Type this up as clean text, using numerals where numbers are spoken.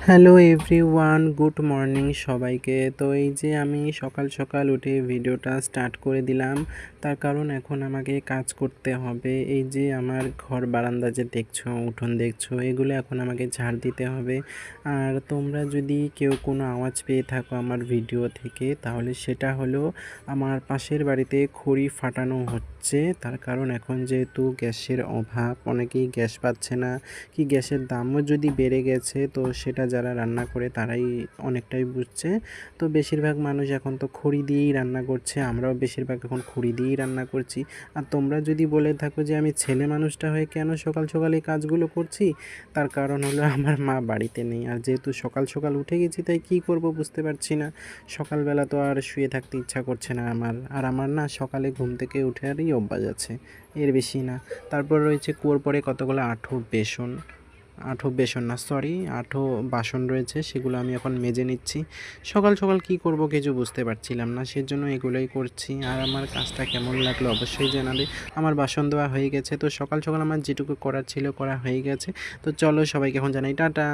Hello everyone, good morning সবাইকে। তো এই যে আমি সকাল সকাল উঠে ভিডিওটা স্টার্ট করে দিলাম, তার কারণ এখন আমাকে কাজ করতে হবে। এই যে আমার ঘর বারান্দা যে দেখছো, উঠোন দেখছো, এগুলো এখন আমাকে ঝাড় দিতে হবে। আর তোমরা যদি কেউ কোনো আওয়াজ পেয়ে থাকো আমার ভিডিও থেকে, তাহলে সেটা হলো আমার পাশের বাড়িতে খড়ি ফাটানো হচ্ছে। তার কারণ এখন যেহেতু গ্যাসের অভাব, অনেকেই গ্যাস পাচ্ছে না, কি গ্যাসের দামও যদি বেড়ে গেছে, তো সেটা যারা রান্না করে তারাই অনেকটাই বুঝছে। তো বেশিরভাগ মানুষ এখন তো খড়ি দিয়েই রান্না করছে, আমরাও বেশিরভাগ এখন খড়ি দিয়েই রান্না করছি। আর তোমরা যদি বলে থাকো যে আমি ছেলে মানুষটা হয়ে কেন সকাল সকাল এই কাজগুলো করছি, তার কারণ হলো আমার মা বাড়িতে নেই। আর যেহেতু সকাল সকাল উঠে গেছি, তাই কি করব বুঝতে পারছি না। সকালবেলা তো আর শুয়ে থাকতে ইচ্ছা করছে না আমার, আর আমার না সকালে ঘুম থেকে উঠারই অভ্যাস আছে, এর বেশি না। তারপর রয়েছে কুয়োর পরে কতগুলো আঁঠো বাসন রয়েছে, সেগুলো আমি এখন মেজে নিচ্ছি। সকাল সকাল কি করব কিছু বুঝতে পারছিলাম না, সেজন্য এগুলোই করছি। আর আমার কাজটা কেমন লাগলো অবশ্যই জানাবে। আমার বাসন ধোয়া হয়ে গেছে, তো সকাল সকাল আমার যেটুকু করার ছিল করা হয়ে গেছে। তো চলো সবাইকে এখন জানাই টাটা।